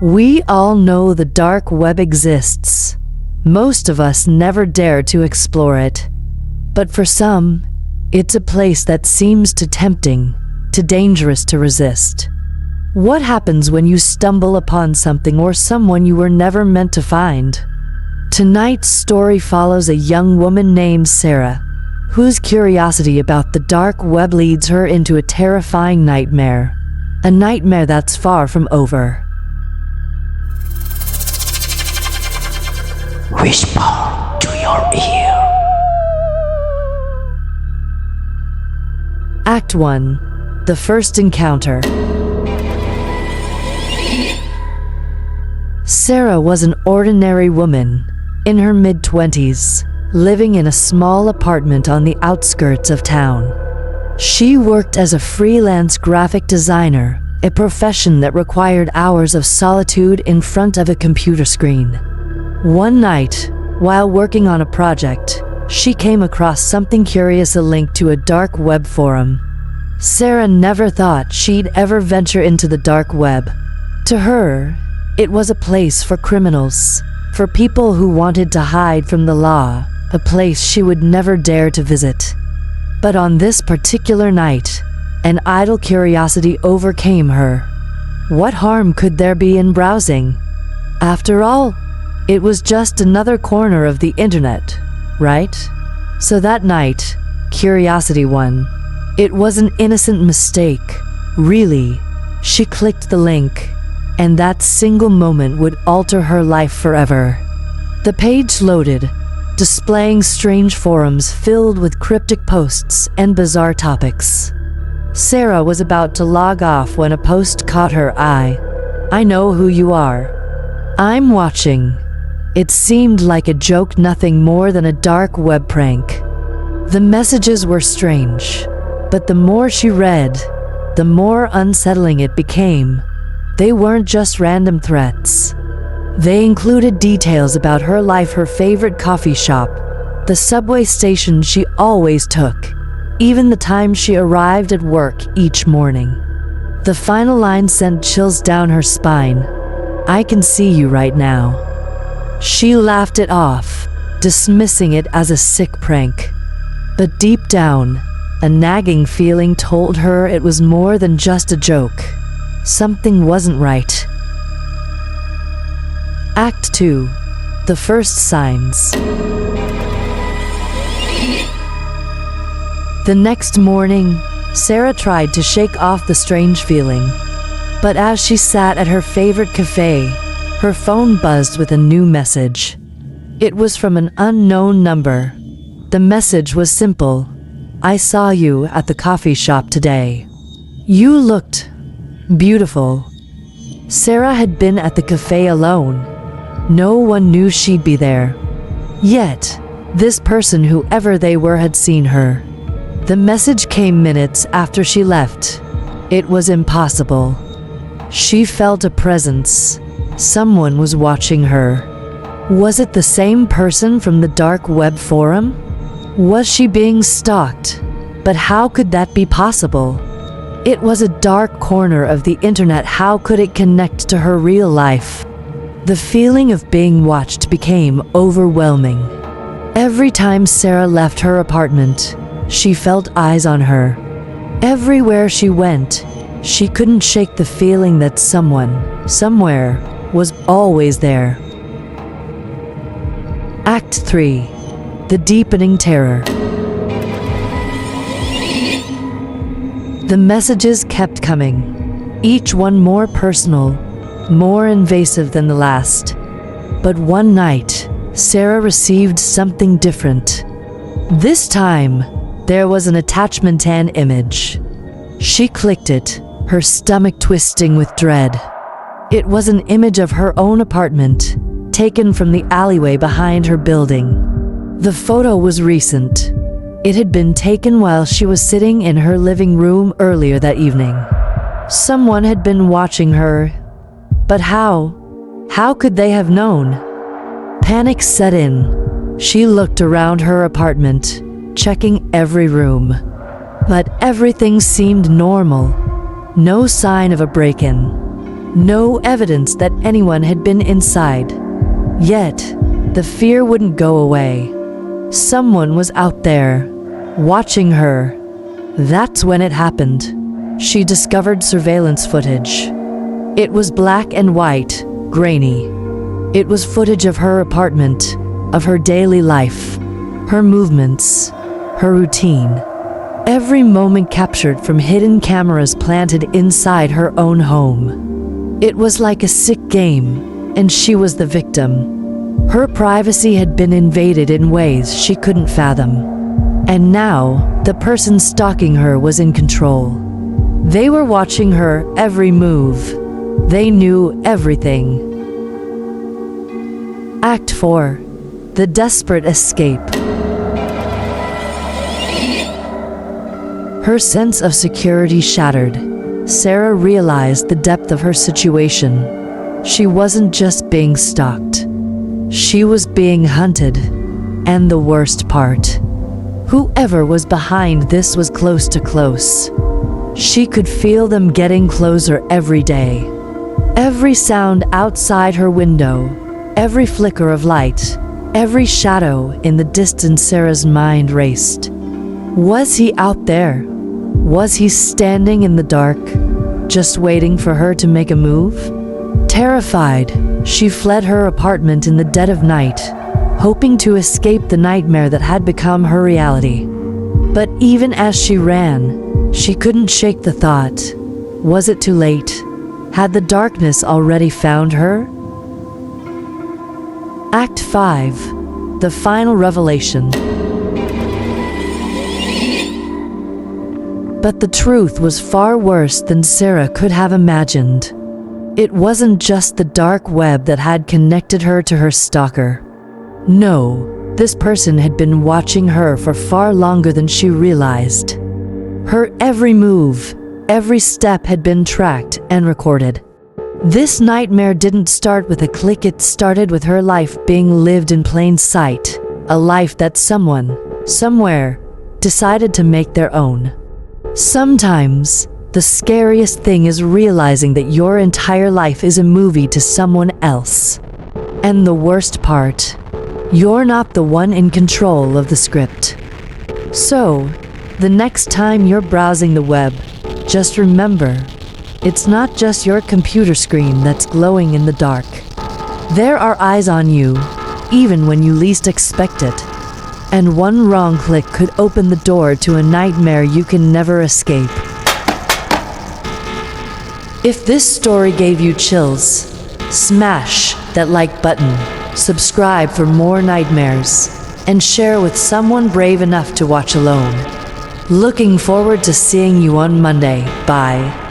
We all know the dark web exists. Most of us never dare to explore it. But for some, it's a place that seems too tempting, too dangerous to resist. What happens when you stumble upon something or someone you were never meant to find? Tonight's story follows a young woman named Sarah, whose curiosity about the dark web leads her into a terrifying nightmare. A nightmare that's far from over. Whisper to your ear. Act 1. The First Encounter. Sarah was an ordinary woman, in her mid-20s, living in a small apartment on the outskirts of town. She worked as a freelance graphic designer, a profession that required hours of solitude in front of a computer screen. One night, while working on a project, she came across something curious, a link to a dark web forum. Sarah never thought she'd ever venture into the dark web. To her, it was a place for criminals, for people who wanted to hide from the law, a place she would never dare to visit. But on this particular night, an idle curiosity overcame her. What harm could there be in browsing? After all, it was just another corner of the internet, right? So that night, curiosity won. It was an innocent mistake, really. She clicked the link, and that single moment would alter her life forever. The page loaded, displaying strange forums filled with cryptic posts and bizarre topics. Sarah was about to log off when a post caught her eye. "I know who you are. I'm watching." It seemed like a joke, nothing more than a dark web prank. The messages were strange, but the more she read, the more unsettling it became. They weren't just random threats. They included details about her life, her favorite coffee shop, the subway station she always took, even the time she arrived at work each morning. The final line sent chills down her spine. "I can see you right now." She laughed it off, dismissing it as a sick prank. But deep down, a nagging feeling told her it was more than just a joke. Something wasn't right. Act 2. The First Signs. The next morning, Sarah tried to shake off the strange feeling. But as she sat at her favorite cafe, her phone buzzed with a new message. It was from an unknown number. The message was simple. "I saw you at the coffee shop today. You looked beautiful." Sarah had been at the cafe alone. No one knew she'd be there. Yet, this person, whoever they were, had seen her. The message came minutes after she left. It was impossible. She felt a presence. Someone was watching her. Was it the same person from the dark web forum? Was she being stalked? But how could that be possible? It was a dark corner of the internet. How could it connect to her real life? The feeling of being watched became overwhelming. Every time Sarah left her apartment, she felt eyes on her. Everywhere she went, she couldn't shake the feeling that someone, somewhere, was always there. Act 3. The Deepening Terror. The messages kept coming, each one more personal, more invasive than the last. But one night, Sarah received something different. This time, there was an attachment, an image. She clicked it, her stomach twisting with dread. It was an image of her own apartment, taken from the alleyway behind her building. The photo was recent. It had been taken while she was sitting in her living room earlier that evening. Someone had been watching her. But how? How could they have known? Panic set in. She looked around her apartment, checking every room. But everything seemed normal. No sign of a break-in. No evidence that anyone had been inside. Yet, the fear wouldn't go away. Someone was out there, watching her. That's when it happened. She discovered surveillance footage. It was black and white, grainy. It was footage of her apartment, of her daily life, her movements, her routine. Every moment captured from hidden cameras planted inside her own home. It was like a sick game, and she was the victim. Her privacy had been invaded in ways she couldn't fathom. And now, the person stalking her was in control. They were watching her every move. They knew everything. Act 4. The Desperate Escape. Her sense of security shattered. Sarah realized the depth of her situation. She wasn't just being stalked. She was being hunted. And the worst part, whoever was behind this was close to close. She could feel them getting closer every day. Every sound outside her window, every flicker of light, every shadow in the distance. Sarah's mind raced. Was he out there? Was he standing in the dark, just waiting for her to make a move? Terrified, she fled her apartment in the dead of night, hoping to escape the nightmare that had become her reality. But even as she ran, she couldn't shake the thought. Was it too late? Had the darkness already found her? Act 5. The Final Revelation. But the truth was far worse than Sarah could have imagined. It wasn't just the dark web that had connected her to her stalker. No, this person had been watching her for far longer than she realized. Her every move, every step had been tracked and recorded. This nightmare didn't start with a click, it started with her life being lived in plain sight. A life that someone, somewhere, decided to make their own. Sometimes, the scariest thing is realizing that your entire life is a movie to someone else. And the worst part, you're not the one in control of the script. So, the next time you're browsing the web, just remember, it's not just your computer screen that's glowing in the dark. There are eyes on you, even when you least expect it. And one wrong click could open the door to a nightmare you can never escape. If this story gave you chills, smash that like button, subscribe for more nightmares, and share with someone brave enough to watch alone. Looking forward to seeing you on Monday. Bye.